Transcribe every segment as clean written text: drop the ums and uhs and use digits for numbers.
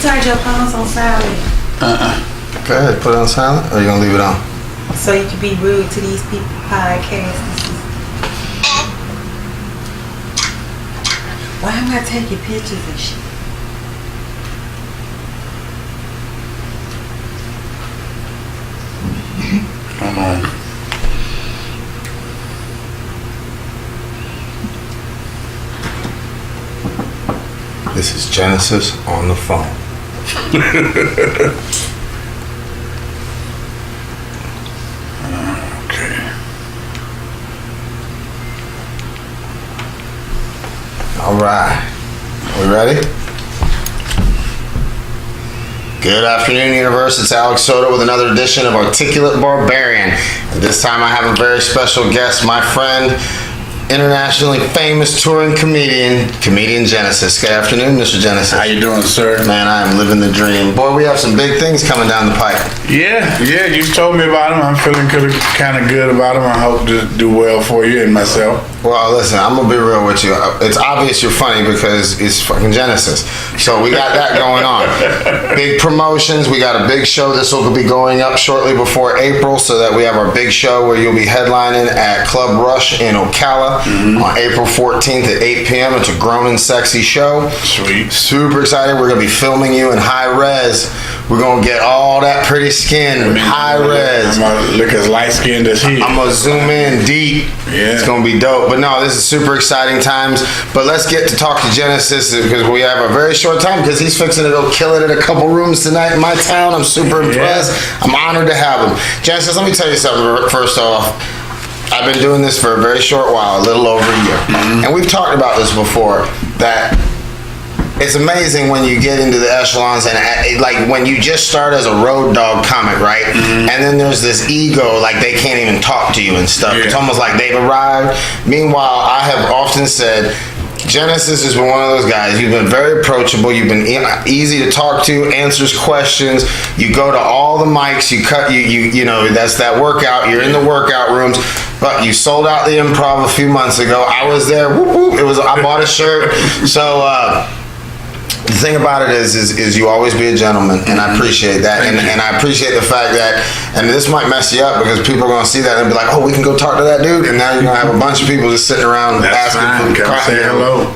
turned your phones on silent. Go ahead, put it on silent, or you gonna leave it on? So you can be rude to these people podcasting. Why am I taking pictures and shit? Come on. This is Genesis on the phone. Okay. All right. We ready? Good afternoon, Universe. It's Alex Soto with another edition of Articulate Barbarian. And this time I have a very special guest, my friend, internationally famous touring comedian Genesis. Good afternoon, Mr. Genesis. How you doing, sir? Man, I am living the dream. Boy, we have some big things coming down the pipe. Yeah, you told me about him. I'm feeling kind of good about him. I hope to do well for you and myself. Well, listen, I'm gonna be real with you. It's obvious you're funny because it's fucking Genesis. So we got that going on. Big promotions. We got a big show. This will be going up shortly before April, so that we have our big show where you'll be headlining at Club Rush in Ocala on April 14th at 8 p.m. It's a grown and sexy show. Sweet. Super excited. We're gonna be filming you in high res. We're gonna get all that pretty skin, high res. I'm gonna look as light skinned as he is. I'm gonna zoom in deep. Yeah. It's gonna be dope. But no, this is super exciting times. But let's get to talk to Genesis because we have a very short time because he's fixing to go kill it at a couple rooms tonight in my town. I'm super impressed. I'm honored to have him. Genesis, let me tell you something first off. I've been doing this for a very short while, a little over a year. And we've talked about this before, that it's amazing when you get into the echelons and like when you just start as a road dog comic, right? And then there's this ego, like they can't even talk to you and stuff. Yeah. It's almost like they've arrived. Meanwhile, I have often said, Genesis has been one of those guys. You've been very approachable. You've been easy to talk to, answers questions. You go to all the mics. You know, that's that workout. You're in the workout rooms. But you sold out the Improv a few months ago. I was there. Whoop, whoop. I bought a shirt. So, the thing about it is you always be a gentleman, and I appreciate that, and I appreciate the fact that, and this might mess you up because people are going to see that and be like, oh, we can go talk to that dude, and now you're going to have a bunch of people just sitting around asking for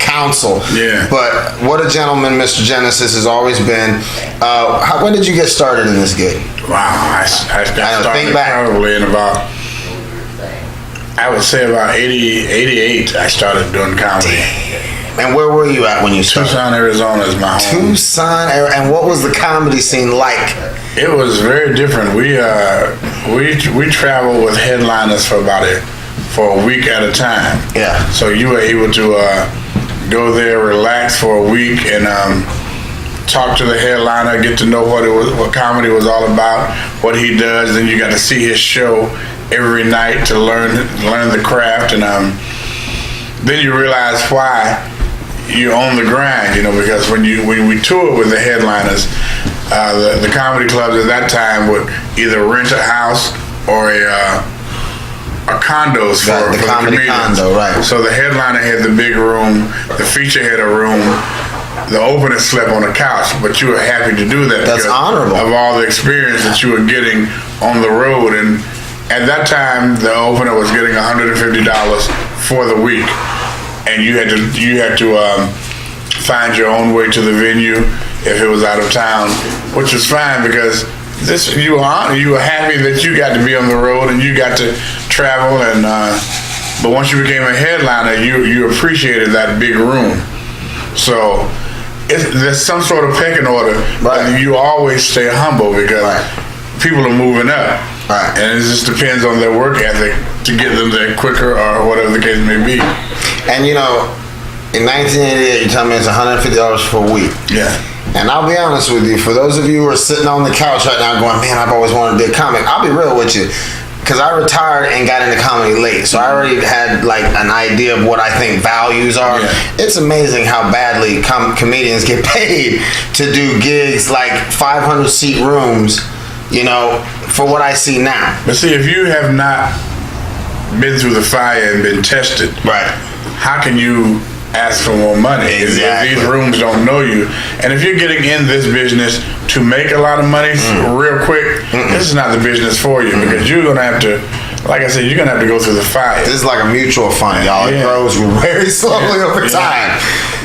counsel. Yeah. But what a gentleman Mr. Genesis has always been. When did you get started in this gig? Wow, I started think back. probably in about, I would say about 88, I started doing comedy. And where were you at when you started? Tucson, Arizona is my home. Tucson, and what was the comedy scene like? It was very different. We traveled with headliners for for a week at a time. Yeah. So you were able to go there, relax for a week, and talk to the headliner, get to know what comedy was all about, what he does. Then you got to see his show every night to learn the craft, and then you realize why you're on the grind, you know, because when we toured with the headliners, the comedy clubs at that time would either rent a house or a condos for the comedy condo, right? So the headliner had the big room, the feature had a room, the opener slept on a couch, but you were happy to do that. That's honorable. Of all the experience that you were getting on the road, and at that time the opener was getting $150 for the week. And you had to find your own way to the venue if it was out of town, which was fine because you were happy that you got to be on the road and you got to travel, and but once you became a headliner, you appreciated that big room. So there's some sort of pecking order, right? But you always stay humble because people are moving up. Right. And it just depends on their work ethic to get them there quicker or whatever the case may be. And you know, in 1988, you tell me it's $150 for a week. Yeah. And I'll be honest with you, for those of you who are sitting on the couch right now going, man, I've always wanted to be a comic, I'll be real with you. Because I retired and got into comedy late, so I already had like an idea of what I think values are. Yeah. It's amazing how badly comedians get paid to do gigs like 500-seat rooms, you know, for what I see now. But see, if you have not been through the fire and been tested, right, how can you ask for more money. Exactly. If these rooms don't know you, and if you're getting in this business to make a lot of money real quick, this is not the business for you, because you're gonna have to, like I said, you're gonna have to go through the fire. This is like a mutual fund, y'all. It grows very slowly over time.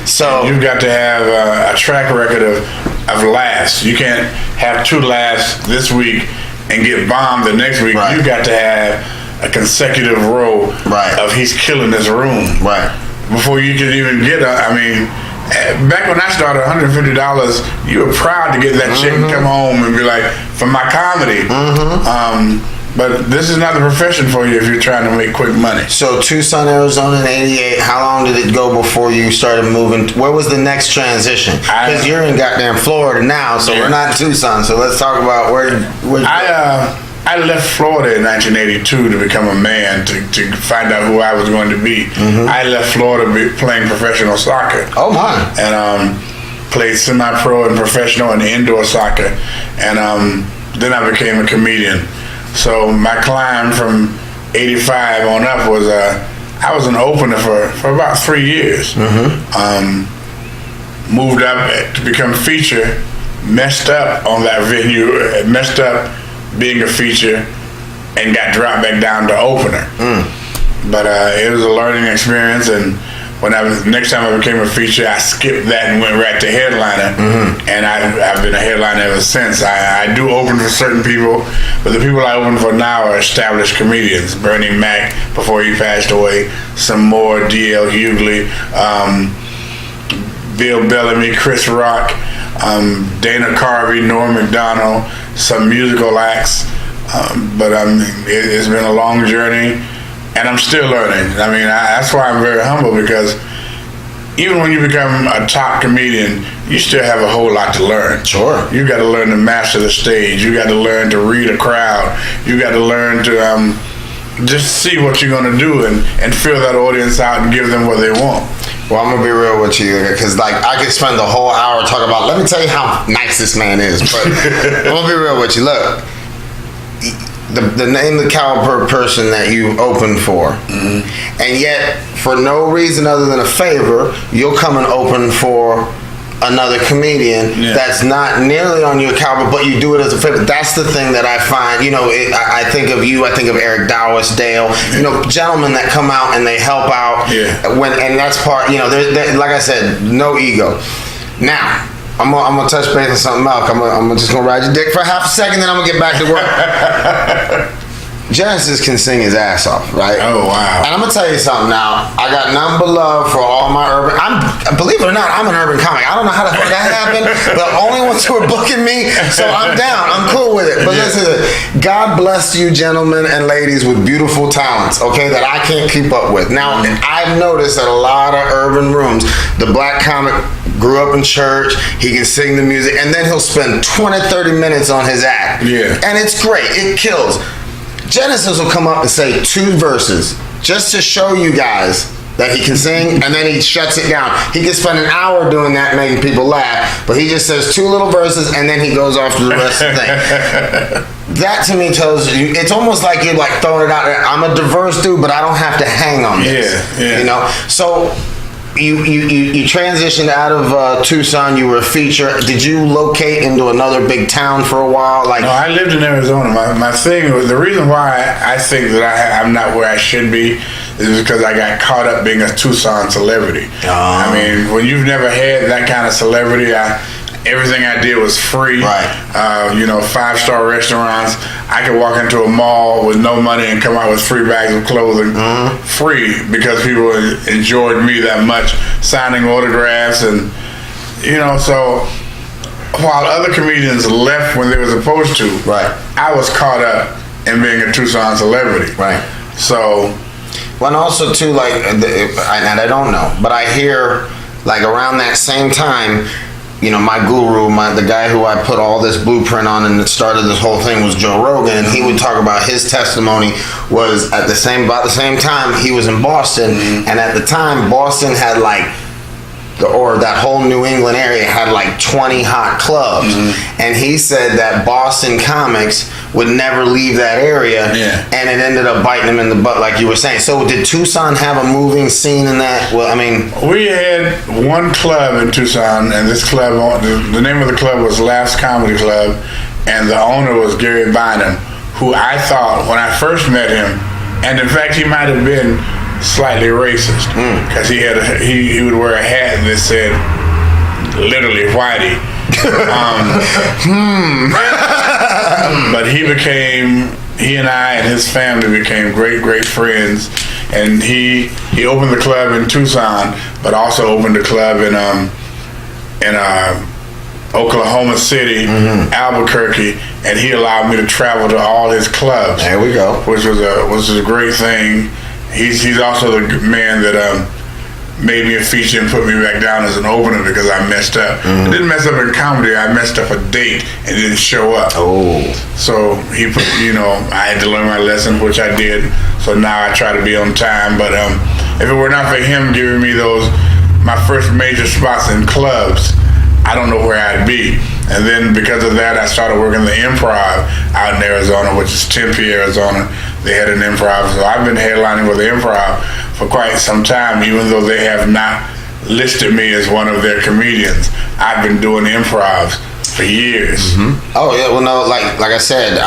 So you've got to have a track record of laughs. You can't have 2 laughs this week and get bombed the next week. Right. You got to have a consecutive row of he's killing this room. Right. Before you can even get back when I started, $150, you were proud to get that check and come home and be like, for my comedy. But this is not the profession for you if you're trying to make quick money. So Tucson, Arizona in '88, how long did it go before you started moving? Where was the next transition? Because you're in goddamn Florida now, so we're not in Tucson. So let's talk about where I left Florida in 1982 to become a man, to find out who I was going to be. I left Florida playing professional soccer. Oh my! And played semi-pro and professional and indoor soccer. And then I became a comedian. So my climb from 85 on up was I was an opener for about 3 years. Moved up to become feature, messed up on that venue, messed up being a feature, and got dropped back down to opener. But it was a learning experience, and next time I became a feature, I skipped that and went right to headliner, and I've been a headliner ever since. I do open for certain people, but the people I open for now are established comedians. Bernie Mac, before he passed away, some more, D.L. Hughley, Bill Bellamy, Chris Rock, Dana Carvey, Norm Macdonald, some musical acts, but it's been a long journey, and I'm still learning. I mean, that's why I'm very humble, because even when you become a top comedian, you still have a whole lot to learn. Sure. You got to learn to master the stage. You got to learn to read a crowd. You got to learn to just see what you're going to do and fill that audience out and give them what they want. Well, I'm gonna be real with you, because like I could spend the whole hour talking about. Let me tell you how nice this man is, but I'm gonna be real with you. Look, the name, the caliber person that you open for, and yet for no reason other than a favor, you'll come and open for another comedian that's not nearly on your caliber, but you do it as a favor. That's the thing that I find. You know, I think of you. I think of Eric Dowis, Dale. You know, gentlemen that come out and they help out. And that's part. You know, like I said, no ego. Now, I'm gonna touch base on something, Malk. I'm just gonna ride your dick for half a second, then I'm gonna get back to work. Genesis can sing his ass off, right? Oh, wow. And I'm gonna tell you something now. I got none but love for all my urban. Believe it or not, I'm an urban comic. I don't know how the fuck that happened, but only ones who are booking me, so I'm down. I'm cool with it. But listen, God bless you, gentlemen and ladies, with beautiful talents, okay, that I can't keep up with. Now, I've noticed that a lot of urban rooms, the black comic grew up in church, he can sing the music, and then he'll spend 20, 30 minutes on his act. And it's great. It kills. Genesis will come up and say 2 verses just to show you guys that he can sing, and then he shuts it down. He can spend an hour doing that, making people laugh, but he just says 2 little verses, and then he goes off to the rest of the thing. That to me tells you, it's almost like you're like throwing it out there. I'm a diverse dude, but I don't have to hang on this. You know? So you transitioned out of Tucson. You were a feature. Did you locate into another big town for a while? No, I lived in Arizona. My thing was, the reason why I think that I'm not where I should be is because I got caught up being a Tucson celebrity. I mean, when you've never had that kind of celebrity, everything I did was free. You know, 5-star restaurants. I could walk into a mall with no money and come out with 3 bags of clothing, free, because people enjoyed me that much, signing autographs, and you know. So while other comedians left when they were supposed to, I was caught up in being a Tucson celebrity. So, well, and also too, like, and I don't know, but I hear like around that same time, you know, my guru, the guy who I put all this blueprint on and that started this whole thing was Joe Rogan, and he would talk about his testimony was about the same time he was in Boston, and at the time Boston had like or that whole New England area had like 20 hot clubs. And he said that Boston comics would never leave that area, and it ended up biting him in the butt, like you were saying. So did Tucson have a moving scene in that? Well, I mean, we had one club in Tucson, and this club, the name of the club was Laughs Comedy Club, and the owner was Gary Bynum, who I thought when I first met him, and in fact he might have been slightly racist, because he would wear a hat that said literally Whitey. But he and I and his family became great friends, and he opened the club in Tucson, but also opened a club in Oklahoma City, Albuquerque, and he allowed me to travel to all his clubs. There we go. Which was a great thing. He's also the man that made me a feature and put me back down as an opener because I messed up. I didn't mess up in comedy. I messed up a date and didn't show up. So he put, I had to learn my lesson, which I did. So now I try to be on time. But if it were not for him giving me my first major spots in clubs, I don't know where I'd be. And then because of that, I started working the Improv out in Arizona, which is Tempe, Arizona. They had an Improv. So I've been headlining with the Improv for quite some time, even though they have not listed me as one of their comedians. I've been doing Improvs for years. Oh yeah, well no, like I said,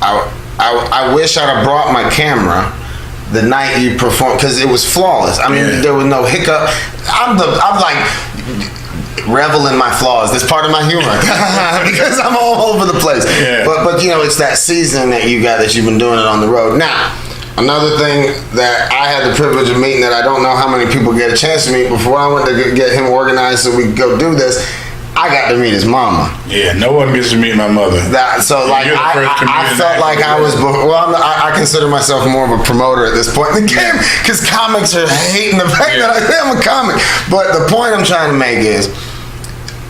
I wish I'd have brought my camera the night you performed, because it was flawless. I mean, there was no hiccup. I'm like revel in my flaws. That's part of my humor because I'm all over the place. But it's that season that you got, that you've been doing it on the road. Now, another thing that I had the privilege of meeting that I don't know how many people get a chance to meet. Before I went to get him organized so we could go do this, I got to meet his mama. Yeah, no one gets to meet my mother. I felt like I was. Well, I consider myself more of a promoter at this point in the game, because comics are hating the fact that I am a comic. But the point I'm trying to make is,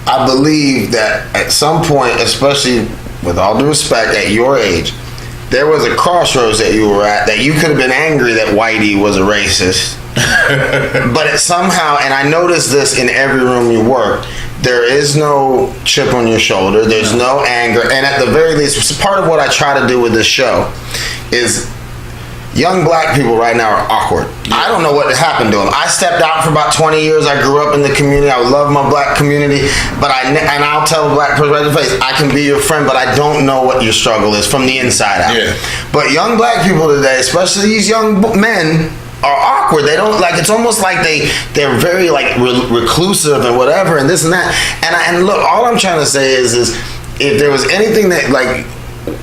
I believe that at some point, especially with all due respect, at your age, there was a crossroads that you were at that you could have been angry that Whitey was a racist. But it somehow, and I noticed this in every room you work, there is no chip on your shoulder, there's no anger, and at the very least, part of what I try to do with this show is, young black people right now are awkward. I don't know what happened to them. I stepped out for about 20 years. I grew up in the community. I love my black community, but I'll tell a black person right in the face, I can be your friend, but I don't know what your struggle is from the inside out. But young black people today, especially these young men, are awkward. They don't like. It's almost like they're very like reclusive and whatever and this and that. And look, all I'm trying to say is if there was anything that like.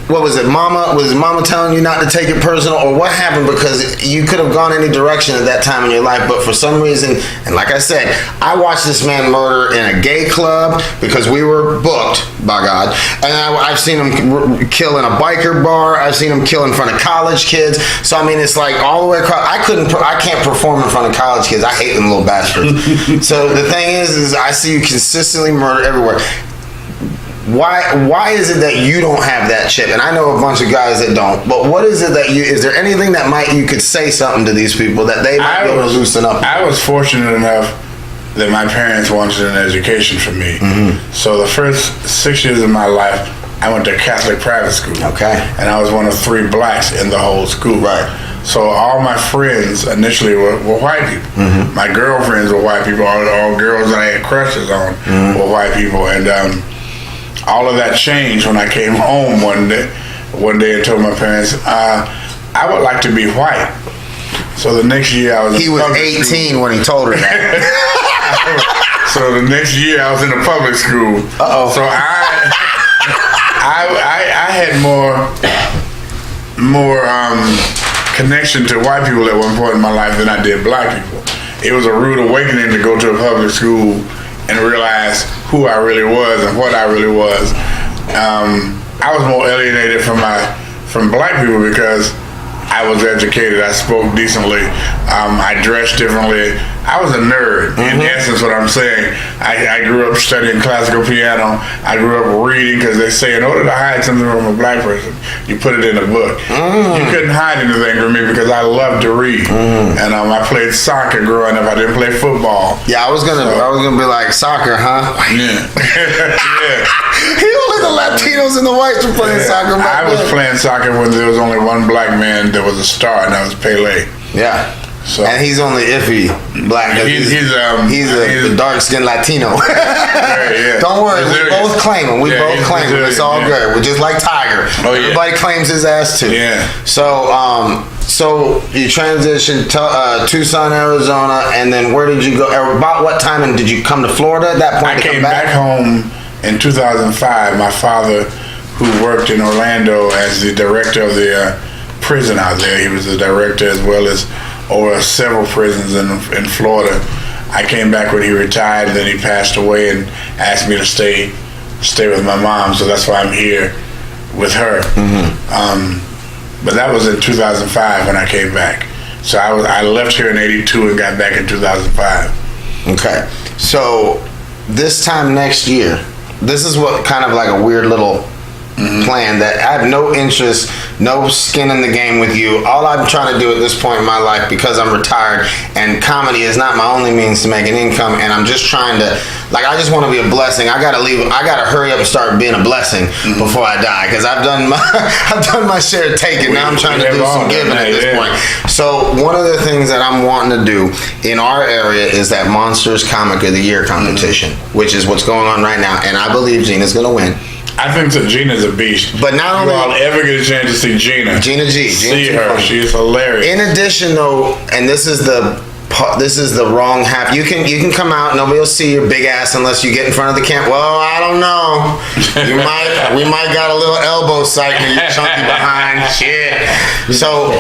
What was it, Mama? Was Mama telling you not to take it personal, or what happened? Because you could have gone any direction at that time in your life, but for some reason, and like I said, I watched this man murder in a gay club because we were booked, by God, and I've seen him kill in a biker bar. I've seen him kill in front of college kids. So I mean, it's like all the way across. I can't perform in front of college kids. I hate them little bastards. So the thing is I see you consistently murder everywhere. Why is it that you don't have that chip? And I know a bunch of guys that don't, but what is it that is there anything that you could say something to these people that they might be able to loosen up? I was fortunate enough that my parents wanted an education for me. So the first 6 years of my life, I went to Catholic private school. And I was one of 3 blacks in the whole school. So all my friends initially were white people. My girlfriends were white people. All girls that I had crushes on were white people. And all of that changed when I came home one day and told my parents, I would like to be white. So the next year I was... He was 18 when he told her that. So the next year I was in a public school. So I had more connection to white people at one point in my life than I did black people. It was a rude awakening to go to a public school and realize who I really was and what I really was. I was more alienated from black people because I was educated. I spoke decently. I dressed differently. I was a nerd. In essence, what I'm saying. I grew up studying classical piano. I grew up reading because they say in order to hide something from a black person, you put it in a book. You couldn't hide anything from me because I loved to read. And I played soccer growing up. I didn't play football. Yeah, I was gonna be like, soccer, huh? Yeah. Only the Latinos and the whites were playing soccer. I was playing soccer when there was only one black man that was a star, and that was Pele. Yeah. So, and he's only iffy black. He's a dark-skinned Latino. Yeah. Don't worry, we both claim him. It's all good. We're just like Tiger. Everybody claims his ass too. Yeah. So you transitioned to Tucson, Arizona, and then where did you go? About what time and did you come to Florida at that point? I came back home in 2005. My father, who worked in Orlando as the director of the prison out there, he was the director as well as over several prisons in Florida. I came back when he retired, and then he passed away and asked me to stay with my mom. So that's why I'm here with her. But that was in 2005 when I came back. So I left here in '82 and got back in 2005. Okay. So this time next year, this is what kind of like a weird little plan that I have no interest, no skin in the game with you. All I'm trying to do at this point in my life, because I'm retired and comedy is not my only means to make an income, and I'm just trying to, I just want to be a blessing. I gotta hurry up and start being a blessing before I die, because I've done my share of taking. Now I'm trying to do some giving at this point. So one of the things that I'm wanting to do in our area is that Monsters Comic of the Year competition, which is what's going on right now, and I believe Gina's gonna win. I think that Gina's a beast. But not only I'll ever get a chance to see Gina. Gina G. See her. She's hilarious. In addition, though, and this is the wrong half. You can come out. Nobody will see your big ass unless you get in front of the camera. Well, I don't know. We might got a little elbow sight and you're chunky behind. Shit. So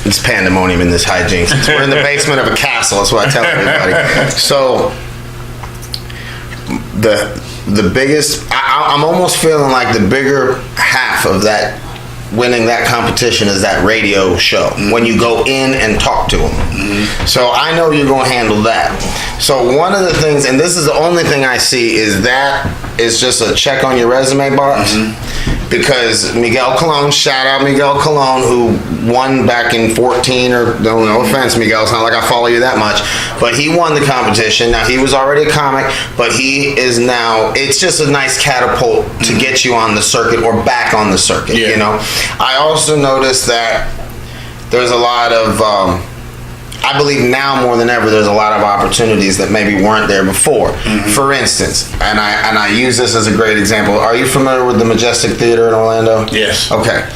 it's pandemonium in this hijinks. We're in the basement of a castle. That's what I tell everybody. So the biggest, I'm almost feeling like the bigger half of that winning that competition is that radio show when you go in and talk to them. So I know you're going to handle that. So one of the things, and this is the only thing I see, is that is just a check on your resume box. Because Miguel Colon, shout out Miguel Colon, who won back in 14, or no offense, Miguel, it's not like I follow you that much, but he won the competition. Now, he was already a comic, but he is now, it's just a nice catapult to get you on the circuit or back on the circuit, you know? I also noticed that there's a lot of, I believe now more than ever, there's a lot of opportunities that maybe weren't there before. For instance, and I use this as a great example. Are you familiar with the Majestic Theater in Orlando? Yes. Okay.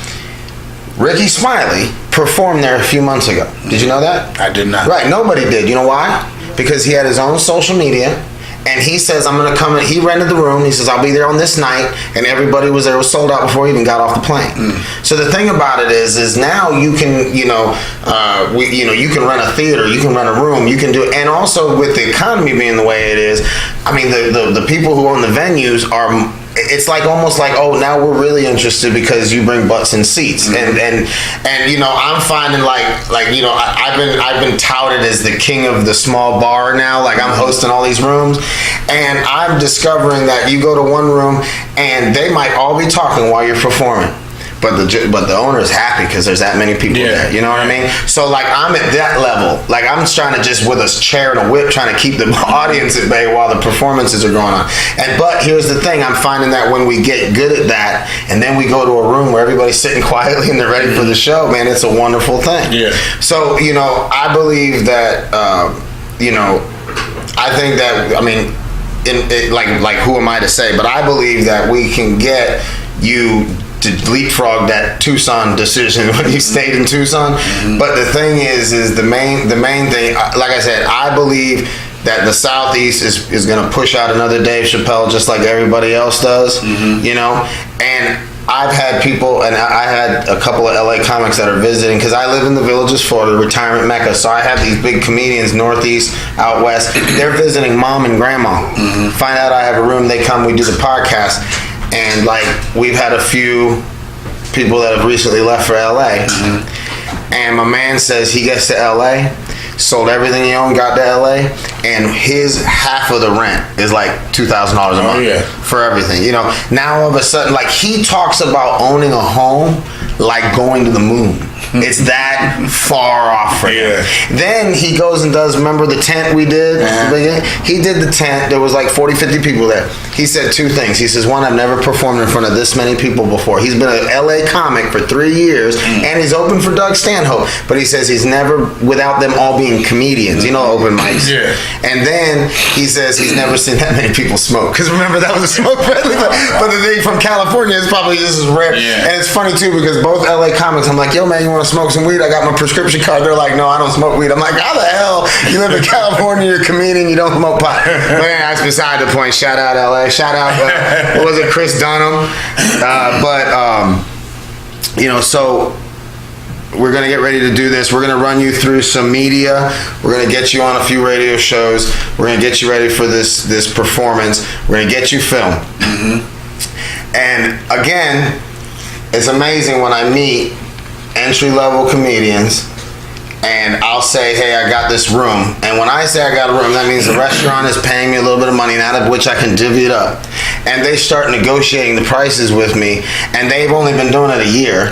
Ricky Smiley performed there a few months ago. Did you know that? I did not. Right, nobody did. You know why? Because he had his own social media. And he says, I'm going to come in. He rented the room. He says, I'll be there on this night. And everybody was there. It was sold out before he even got off the plane. So the thing about it is now you can, you can run a theater. You can run a room. You can do it. And also with the economy being the way it is, I mean, the people who own the venues are, it's like almost like, oh, now we're really interested because you bring butts and seats. And you know, I'm finding like you know, I've been touted as the king of the small bar now. Like I'm hosting all these rooms, and I'm discovering that you go to one room and they might all be talking while you're performing. But the owner is happy because there's that many people there. You know what I mean? So like I'm at that level. Like I'm trying to just with a chair and a whip trying to keep the audience at bay while the performances are going on. But here's the thing: I'm finding that when we get good at that, and then we go to a room where everybody's sitting quietly and they're ready for the show, man, it's a wonderful thing. Yeah. So you know, I believe that you know, I think that, I mean, like who am I to say? But I believe that we can get you to leapfrog that Tucson decision when you stayed in Tucson. But the thing is the main thing, like I said, I believe that the Southeast is going to push out another Dave Chappelle just like everybody else does, you know? And I've had people, and I had a couple of LA comics that are visiting, because I live in the Villages, Florida, retirement mecca, so I have these big comedians, Northeast, out West. They're visiting mom and grandma. Find out I have a room, they come, we do the podcast. And like we've had a few people that have recently left for LA. And my man says he gets to LA, sold everything he owned, got to LA, and his half of the rent is like $2,000 a month for everything. You know, now all of a sudden, like, he talks about owning a home like going to the moon. It's that far off for him. Then he goes and does, remember the tent we did? He did the tent. There was like 40, 50 people there. He said two things. He says, one, I've never performed in front of this many people before. He's been an LA comic for 3 years, and he's open for Doug Stanhope. But he says he's never, without them all being comedians, you know, open mics. And then he says he's never seen that many people smoke. Because remember, that was a smoke friendly. But the thing from California is probably this is rare. And it's funny too, because both LA comics, I'm like, yo man, you want to smoke some weed? I got my prescription card. They're like, no, I don't smoke weed. I'm like, how the hell? You live in California, you're a comedian, you don't smoke pot. But that's beside the point. Shout out LA. Shout out, what was it, Chris Dunham? You know, so we're going to get ready to do this. We're going to run you through some media. We're going to get you on a few radio shows. We're going to get you ready for this performance. We're going to get you filmed. And again, it's amazing when I meet entry-level comedians and I'll say, hey, I got this room. And when I say I got a room, that means the restaurant is paying me a little bit of money, and out of which I can divvy it up. And they start negotiating the prices with me, and they've only been doing it a year.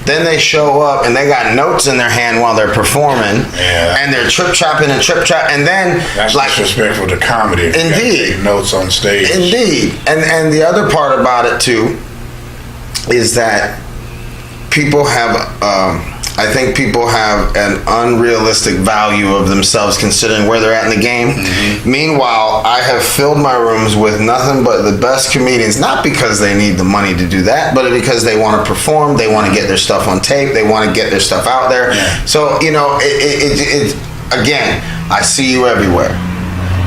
Then they show up, and they got notes in their hand while they're performing, and they're trip-trapping, and then... That's like, disrespectful to comedy. Indeed. Take notes on stage. Indeed. And the other part about it, too, is that people have... I think people have an unrealistic value of themselves considering where they're at in the game. Meanwhile, I have filled my rooms with nothing but the best comedians, not because they need the money to do that, but because they want to perform, they want to get their stuff on tape, they want to get their stuff out there. So, you know, again, I see you everywhere.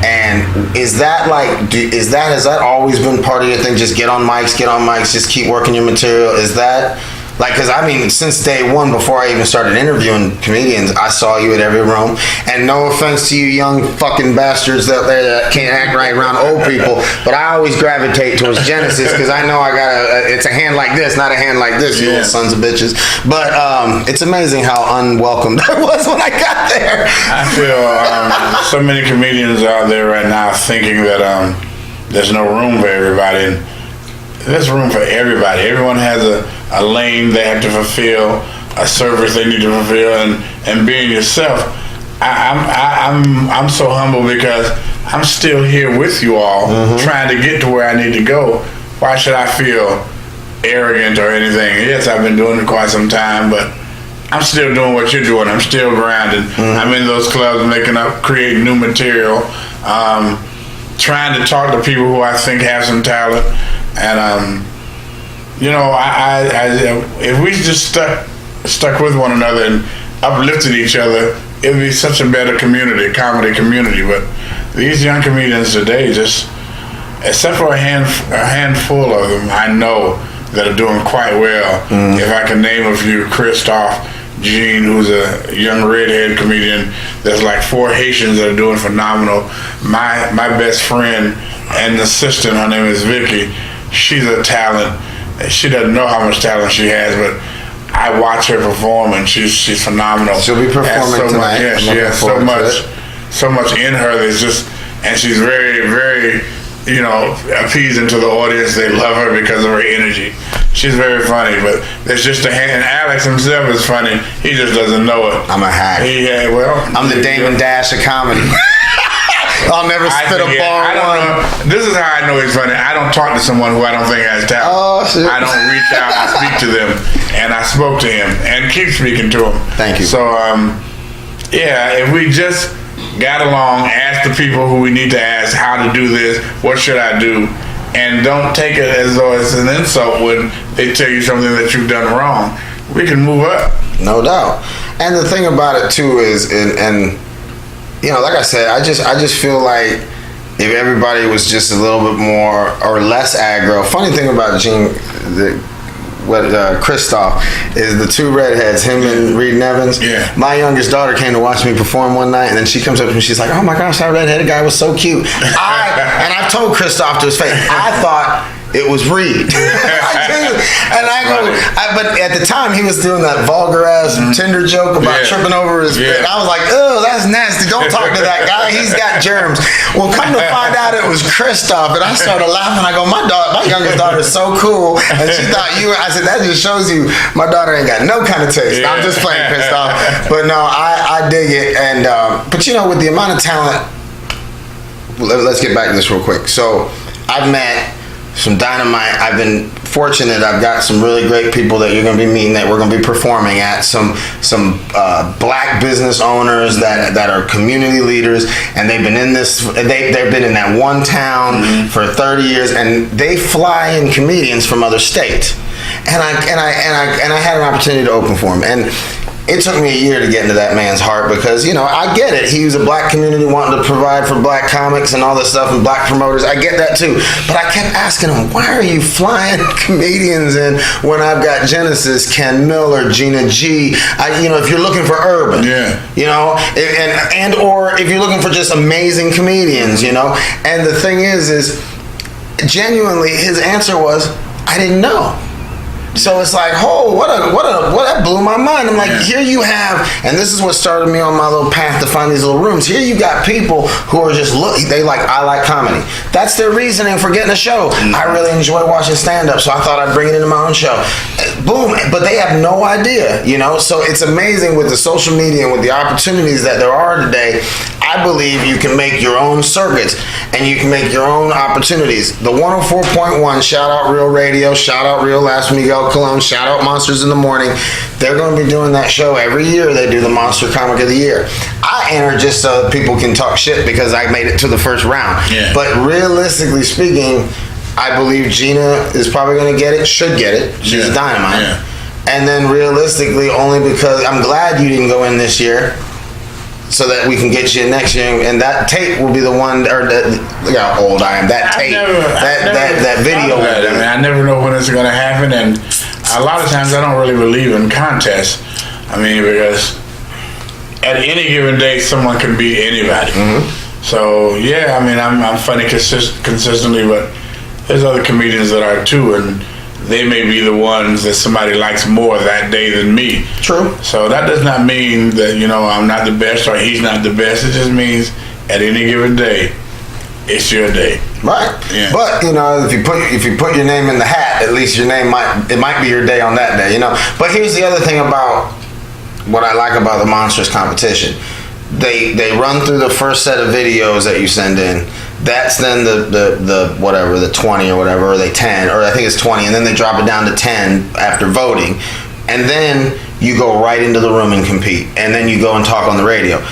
And is that like, has that always been part of your thing? Just get on mics, just keep working your material. Is that... Like, because I mean, since day one, before I even started interviewing comedians, I saw you at every room. And no offense to you young fucking bastards out there that can't act right around old people, but I always gravitate towards Genesis because I know I got it's a hand like this, not a hand like this, you little sons of bitches. But it's amazing how unwelcomed I was when I got there. I feel so many comedians out there right now thinking that there's no room for everybody. And there's room for everybody. Everyone has a lane they have to fulfill, a service they need to fulfill, and being yourself. I'm so humble because I'm still here with you all, trying to get to where I need to go. Why should I feel arrogant or anything? Yes, I've been doing it quite some time, but I'm still doing what you're doing. I'm still grinding. I'm in those clubs creating new material, trying to talk to people who I think have some talent. And you know, if we just stuck with one another and uplifted each other, it would be such a better community, comedy community. But these young comedians today, just except for a handful of them, I know that are doing quite well. If I can name a few, Christoph, Gene, who's a young redhead comedian. There's like 4 Haitians that are doing phenomenal. My best friend and assistant, her name is Vicky. She's a talent. She doesn't know how much talent she has, but I watch her perform, and she's phenomenal. She'll be performing tonight. She has so much in her. There's just, and she's very, very, you know, appeasing to the audience. They love her because of her energy. She's very funny, but there's just a hand. And Alex himself is funny. He just doesn't know it. I'm a hack. I'm the Damon Dash of comedy. I'll never spit a bar. I don't know. This is how I know he's funny. I don't talk to someone who I don't think has talent. Oh, shit. I don't reach out and speak to them. And I spoke to him and keep speaking to him. Thank you. So, if we just got along, asked the people who we need to ask how to do this, what should I do, and don't take it as though it's an insult when they tell you something that you've done wrong, we can move up. No doubt. And the thing about it too is, and you know, like I said, I just feel like if everybody was just a little bit more or less aggro. Funny thing about Gene, Christoph, is the 2 redheads, him and Reed Nevins. My youngest daughter came to watch me perform one night, and then she comes up to me, she's like, "Oh my gosh, that redheaded guy was so cute." And I've told Christoph to his face, I thought it was Reed. And I go, but at the time he was doing that vulgar ass Tinder joke about tripping over his bed. I was like, oh, that's nasty. Don't talk to that guy. He's got germs. Well, come to find out it was Christoph, and I started laughing. I go, my youngest daughter is so cool, and she thought you were. I said, that just shows you my daughter ain't got no kind of taste. I'm just playing, Christoph. But no, I dig it. And but you know, with the amount of talent, let's get back to this real quick. So I've met some dynamite. I've been fortunate. I've got some really great people that you're going to be meeting, that we're going to be performing at. Some black business owners that are community leaders, and they've been in this. They've been in that one town for 30 years, and they fly in comedians from other states. And I had an opportunity to open for them, and it took me a year to get into that man's heart, because, you know, I get it. He was a black community wanting to provide for black comics and all this stuff, and black promoters. I get that too. But I kept asking him, why are you flying comedians in when I've got Genesis, Ken Miller, Gina G? If you're looking for urban, you know, and or if you're looking for just amazing comedians, you know. And the thing is genuinely, his answer was, I didn't know. So it's like, that blew my mind. I'm like, here you have, and this is what started me on my little path to find these little rooms. Here you got people who are just I like comedy. That's their reasoning for getting a show. I really enjoy watching stand-up, so I thought I'd bring it into my own show. Boom. But they have no idea, you know? So it's amazing with the social media and with the opportunities that there are today. I believe you can make your own circuits, and you can make your own opportunities. The 104.1, shout out Real Radio, shout out Real Last Miguel Cologne, shout out Monsters in the Morning. They're going to be doing that show every year. They do the Monster Comic of the Year. I enter just so people can talk shit because I made it to the first round. But realistically speaking, I believe Gina is probably going to get it, should get it. She's a dynamite. And then realistically, only because I'm glad you didn't go in this year, so that we can get you next year, and that tape will be the one, or look how old I am. That tape, that video. I never know when it's going to happen, and a lot of times I don't really believe in contests. I mean, because at any given day, someone can beat anybody. So yeah, I mean, I'm funny consistently, but there's other comedians that are too, and they may be the ones that somebody likes more that day than me. True. So that does not mean that, you know, I'm not the best or he's not the best. It just means at any given day, it's your day. Right. Yeah. But, you know, if you put your name in the hat, at least your name might be your day on that day, you know. But here's the other thing about what I like about the Monsters competition. They run through the first set of videos that you send in. That's then the whatever, the 20 or whatever, or they 10, or I think it's 20, and then they drop it down to 10 after voting. And then you go right into the room and compete. And then you go and talk on the radio.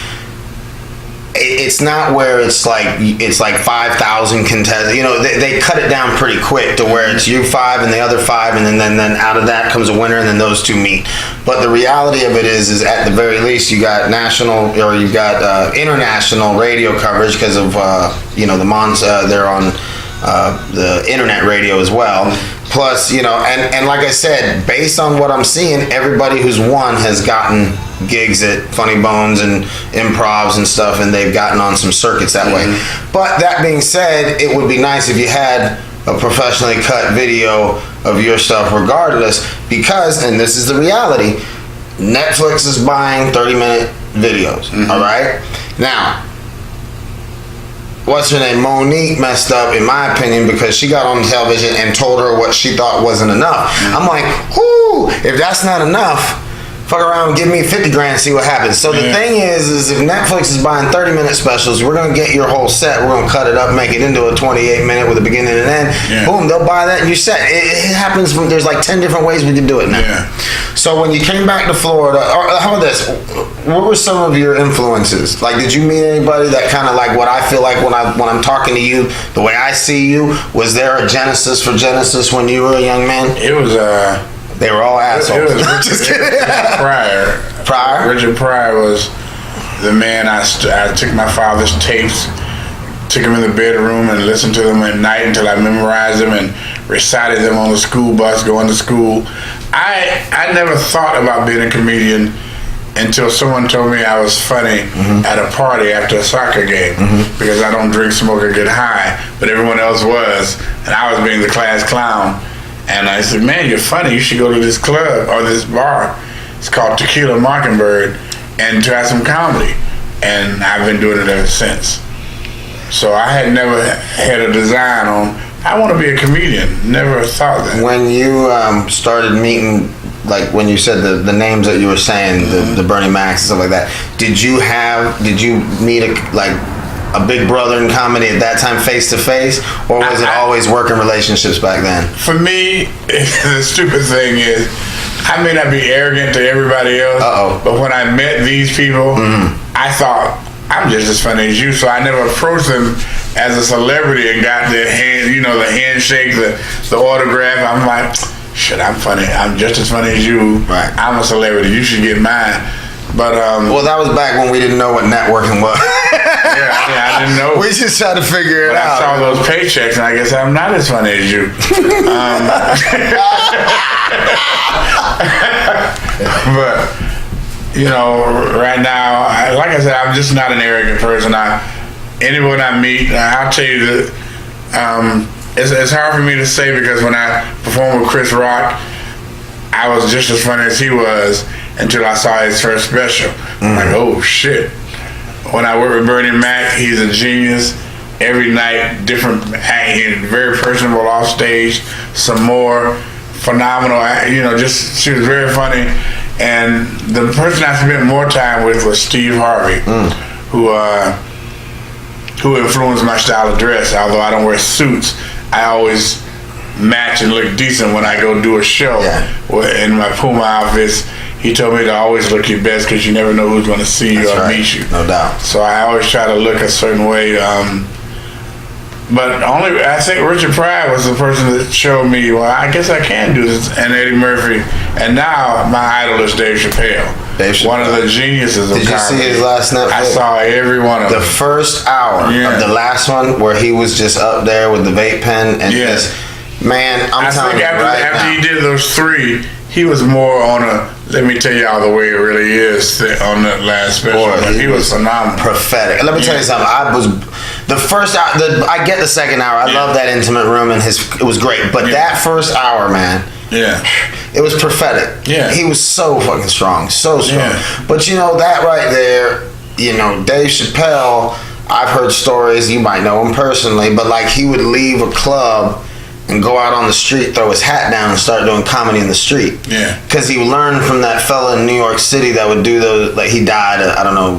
It's not where it's like 5,000 contestants. You know, they cut it down pretty quick to where it's you 5 and the other 5, and then out of that comes a winner, and then those two meet. But the reality of it is at the very least you got national, or you got international radio coverage because of the Mons. They're on the internet radio as well. Plus, you know, and like I said, based on what I'm seeing, everybody who's won has gotten gigs at Funny Bones and improvs and stuff, and they've gotten on some circuits that way. But that being said, it would be nice if you had a professionally cut video of your stuff regardless, because, and this is the reality, Netflix is buying 30-minute videos, all right? Now, what's her name? Monique messed up, in my opinion, because she got on television and told her what she thought wasn't enough. I'm like, whoo, if that's not enough, fuck around and give me 50 grand and see what happens. So the thing is if Netflix is buying 30-minute specials, we're going to get your whole set, we're going to cut it up, make it into a 28-minute with a beginning and end. Boom, they'll buy that and you set. It happens from, there's like 10 different ways we can do it now. So when you came back to Florida, or how about this, what were some of your influences? Like, did you meet anybody that kind of like what I feel like when I'm talking to you, the way I see you? Was there a genesis for Genesis when you were a young man? It was they were all assholes. It was just kidding. Richard Pryor was the man. I took my father's tapes, took them in the bedroom and listened to them at night until I memorized them and recited them on the school bus going to school. I never thought about being a comedian until someone told me I was funny at a party after a soccer game because I don't drink, smoke, or get high, but everyone else was, and I was being the class clown. And I said, man, you're funny. You should go to this club or this bar. It's called Tequila Mockingbird, and try some comedy. And I've been doing it ever since. So I had never had a design on, I want to be a comedian. Never thought that. When you started meeting, like when you said the names that you were saying, the Bernie Macs and stuff like that, did you meet a big brother in comedy at that time, face to face, or was it always working relationships back then? For me, the stupid thing is, I may not be arrogant to everybody else, but when I met these people, I thought, I'm just as funny as you, so I never approached them as a celebrity and got the hand, the handshake, the autograph. I'm like, shit, I'm funny. I'm just as funny as you. Right. I'm a celebrity. You should get mine. But well, that was back when we didn't know what networking was. I didn't know. We just tried to figure it out. I saw those paychecks, and I guess I'm not as funny as you. But right now, like I said, I'm just not an arrogant person. Anyone I meet, I'll tell you that it's hard for me to say because when I performed with Chris Rock, I was just as funny as he was until I saw his first special. I'm like, oh shit. When I work with Bernie Mac, he's a genius. Every night, different, very personable off stage, some more phenomenal, she was very funny. And the person I spent more time with was Steve Harvey, who influenced my style of dress. Although I don't wear suits, I always match and look decent when I go do a show in my Puma outfits. He told me to always look your best because you never know who's going to see you or meet you. No doubt. So I always try to look a certain way. But I think Richard Pryor was the person that showed me, well, I guess I can do this, and Eddie Murphy. And now my idol is Dave Chappelle. One of the geniuses of comedy. Did you see his last Netflix? I saw every one of them. The first hour of the last one where he was just up there with the vape pen and just, man, I'm telling you after he did those three, he was more on let me tell y'all the way it really is on that last special. Boy, he was phenomenal. Prophetic. Let me tell you something. I get the second hour. I love that intimate room and it was great. But that first hour, man. Yeah. It was prophetic. Yeah. He was so fucking strong. So strong. Yeah. But that right there, Dave Chappelle, I've heard stories, you might know him personally, but he would leave a club and go out on the street, throw his hat down, and start doing comedy in the street. Yeah. Because he learned from that fella in New York City that would do those. He died. I don't know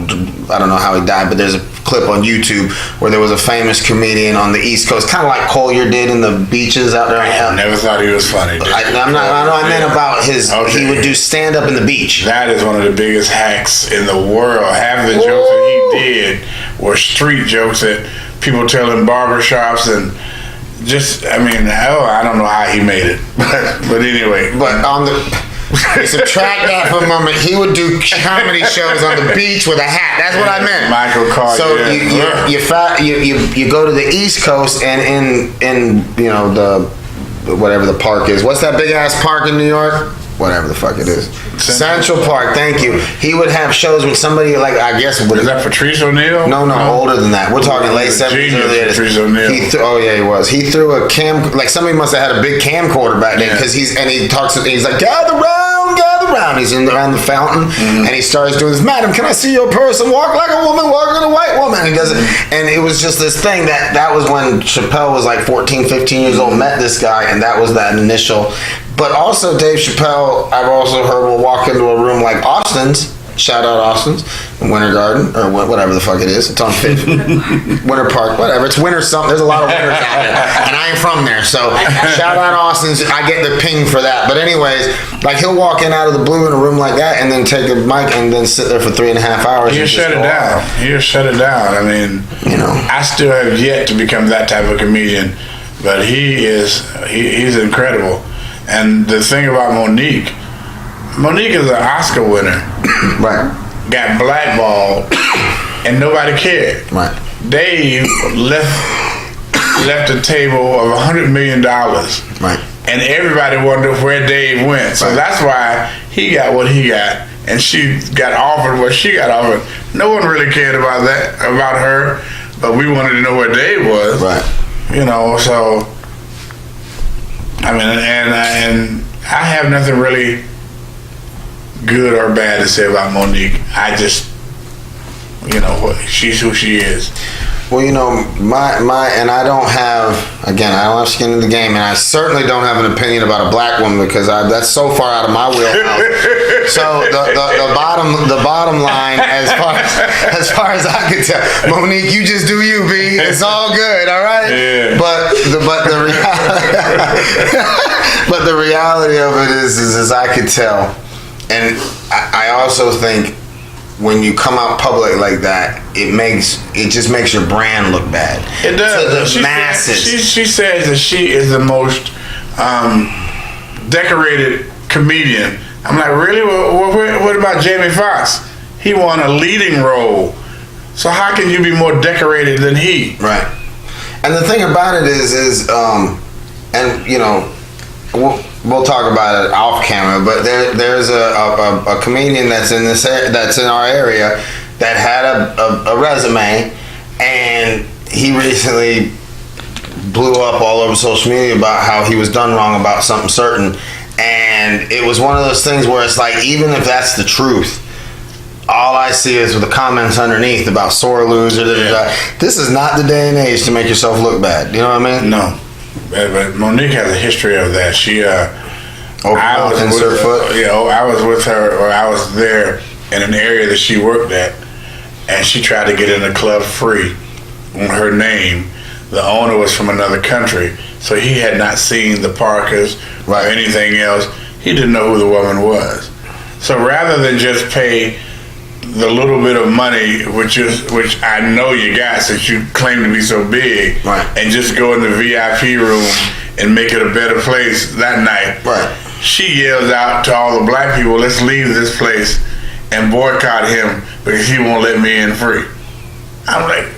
how he died, but there's a clip on YouTube where there was a famous comedian on the East Coast, kind of like Collier did in the beaches out there. I never thought he was funny. I meant about his. Okay. He would do stand up in the beach. That is one of the biggest hacks in the world. Half the jokes that he did were street jokes that people tell in barbershops and. I don't know how he made it, but anyway. But on the subtract that for a moment, he would do comedy shows on the beach with a hat. That's what I meant. Michael Carter. So you go to the East Coast and in the whatever the park is. What's that big ass park in New York? Whatever the fuck it is. Central Park, thank you. He would have shows with somebody I guess. Is that Patrice O'Neal? No, older than that. We're talking late 70s, early 80s. Patrice O'Neal. He was. He threw a somebody must have had a big camcorder back then because he's like, gather round. He's around the fountain and he starts doing this, madam, can I see your person? Walk like a woman, walk like a white woman. He does it. And it was just this thing that was when Chappelle was 14, 15 years old, met this guy, and that was that initial. But also Dave Chappelle, I've also heard, will walk into a room like Austin's, shout out Austin's, Winter Garden, or whatever the fuck it is. It's on Winter Park, whatever. It's winter something. There's a lot of winters out there. And I ain't from there, so shout out Austin's. I get the ping for that. But anyways, he'll walk in out of the blue in a room like that and then take a mic and then sit there for 3.5 hours. He'll shut it down. He'll shut it down. I mean, I still have yet to become that type of comedian, but he's incredible. And the thing about Monique is an Oscar winner. Right. Got blackballed and nobody cared. Right. Dave left a table of $100 million. Right. And everybody wondered where Dave went. So that's why he got what he got. and she got offered what she got offered. No one really cared about her, but we wanted to know where Dave was. Right. So I mean, and I have nothing really good or bad to say about Monique. I just, she's who she is. Well, and I don't have skin in the game, and I certainly don't have an opinion about a black woman because that's so far out of my wheelhouse. So the bottom line, as far as I can tell, Monique, you just do you, B. It's all good, all right. Yeah. But the reality of it is I could tell, and I also think, when you come out public like that, it just makes your brand look bad. It does. To the masses. She says that she is the most decorated comedian. I'm like, really? What about Jamie Foxx? He won a leading role. So how can you be more decorated than he? Right. And the thing about it is we'll talk about it off camera, but there's a comedian that's in our area that had a resume, and he recently blew up all over social media about how he was done wrong about something certain, and it was one of those things where it's like, even if that's the truth, all I see is the comments underneath about sore loser. This is not the day and age to make yourself look bad. You know what I mean? No. But Monique has a history of that. I was with her, or I was there in an area that she worked at, and she tried to get in the club free on her name. The owner was from another country, so he had not seen the Parkers or anything else. He didn't know who the woman was. So rather than just pay the little bit of money, which I know you got since you claim to be so big, and just go in the VIP room and make it a better place that night. Right. She yells out to all the black people, let's leave this place and boycott him because he won't let me in free. I'm like,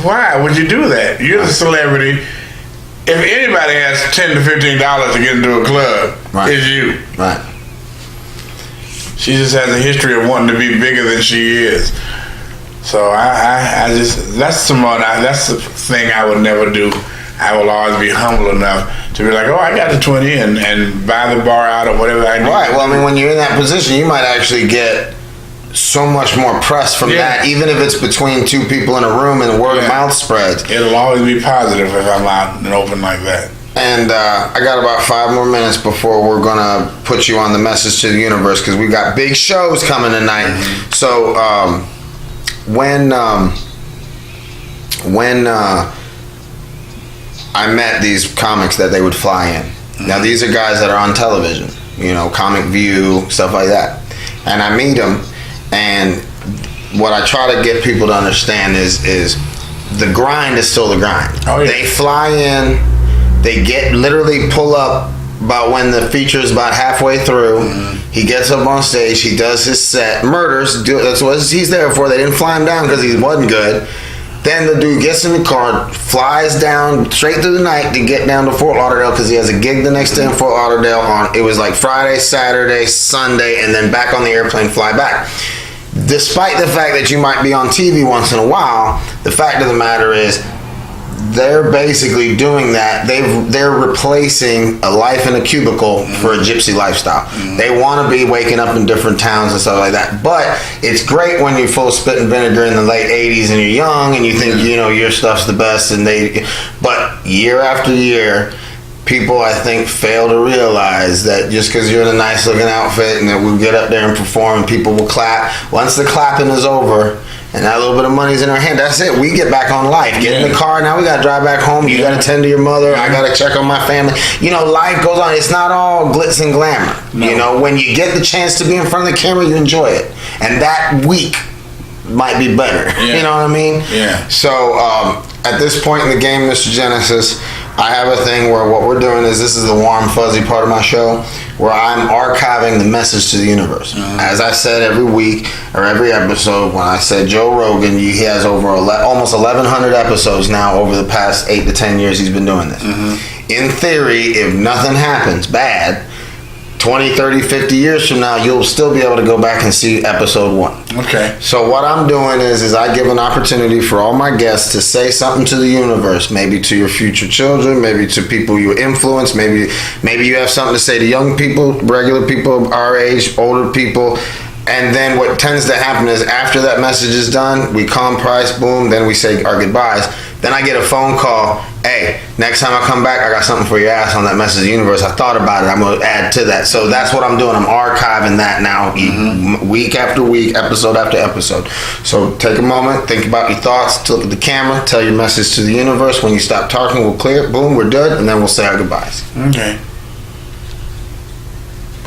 why would you do that? You're the celebrity. If anybody has $10 to $15 to get into a club, it's you. Right. She just has a history of wanting to be bigger than she is. So I just, that's the thing I would never do. I will always be humble enough to be like, I got the 20 and buy the bar out or whatever I do. Right. Well, I mean, when you're in that position, you might actually get so much more press from that, even if it's between two people in a room and word of mouth spreads. It'll always be positive if I'm out and open like that. And I got about 5 more minutes before we're going to put you on the message to the universe, because we got big shows coming tonight. Mm-hmm. So when I met these comics that they would fly in. Mm-hmm. Now, these are guys that are on television, Comic View, stuff like that. And I meet them, and what I try to get people to understand is the grind is still the grind. Oh, yeah. They fly in. They literally pull up about when the feature is about halfway through. Mm-hmm. He gets up on stage. He does his set. That's what he's there for. They didn't fly him down because he wasn't good. Then the dude gets in the car, flies down straight through the night to get down to Fort Lauderdale because he has a gig the next day in Fort Lauderdale. It was like Friday, Saturday, Sunday, and then back on the airplane, fly back. Despite the fact that you might be on TV once in a while, the fact of the matter is, they're basically doing that. They're replacing a life in a cubicle for a gypsy lifestyle. Mm-hmm. They want to be waking up in different towns and stuff like that. But it's great when you're full of spit and vinegar in the late 80s and you're young and you think your stuff's the best. But year after year, people, I think, fail to realize that just because you're in a nice looking outfit and that we'll get up there and perform and people will clap. Once the clapping is over, and that little bit of money's in our hand, that's it. We get back on life. Get in the car. Now we got to drive back home. You got to tend to your mother. I got to check on my family. Life goes on. It's not all glitz and glamour. No. When you get the chance to be in front of the camera, you enjoy it. And that week might be better. Yeah. You know what I mean? Yeah. So at this point in the game, Mr. Genesis, I have a thing where what we're doing is, this is the warm, fuzzy part of my show, where I'm archiving the message to the universe. Mm-hmm. As I said every week or every episode, when I said Joe Rogan, he has over almost 1,100 episodes now over the past 8 to 10 years he's been doing this. Mm-hmm. In theory, if nothing happens bad, 20, 30, 50 years from now, you'll still be able to go back and see episode 1. Okay. So what I'm doing is I give an opportunity for all my guests to say something to the universe, maybe to your future children, maybe to people you influence, maybe you have something to say to young people, regular people our age, older people. And then what tends to happen is after that message is done, we calm price, boom, then we say our goodbyes. Then I get a phone call, hey, next time I come back, I got something for your ass on that message of the universe. I thought about it. I'm going to add to that. So that's what I'm doing. I'm archiving that now, week after week, episode after episode. So take a moment, think about your thoughts, look at the camera, tell your message to the universe. When you stop talking, we'll clear it, boom, we're done, and then we'll say our goodbyes. Okay.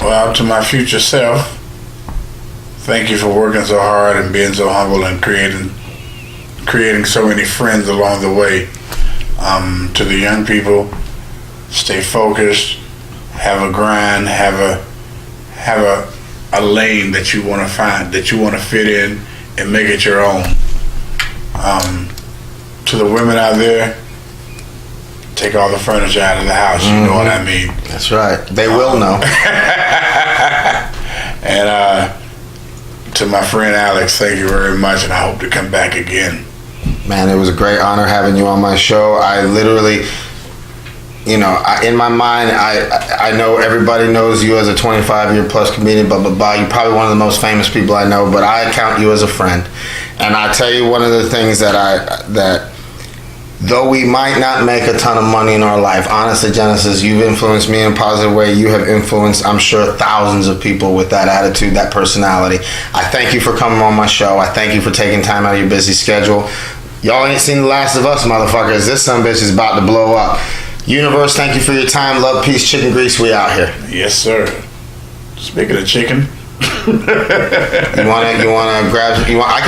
Well, to my future self, thank you for working so hard and being so humble and creating so many friends along the way. To the young people, stay focused, have a grind, have a lane that you want to find, that you want to fit in and make it your own. To the women out there, take all the furniture out of the house. You know what I mean. That's right. They will know. And to my friend Alex, thank you very much, and I hope to come back again. Man, it was a great honor having you on my show. I literally, in my mind, I know everybody knows you as a 25-year plus comedian, blah, blah, blah. You're probably one of the most famous people I know, but I count you as a friend. And I tell you, one of the things that though we might not make a ton of money in our life, honestly, Genesis, you've influenced me in a positive way. You have influenced, I'm sure, thousands of people with that attitude, that personality. I thank you for coming on my show. I thank you for taking time out of your busy schedule. Y'all ain't seen the last of us, motherfuckers. This sumbitch is about to blow up. Universe, thank you for your time. Love, peace, chicken grease. We out here. Yes, sir. Speaking of chicken. You wanna grab? I can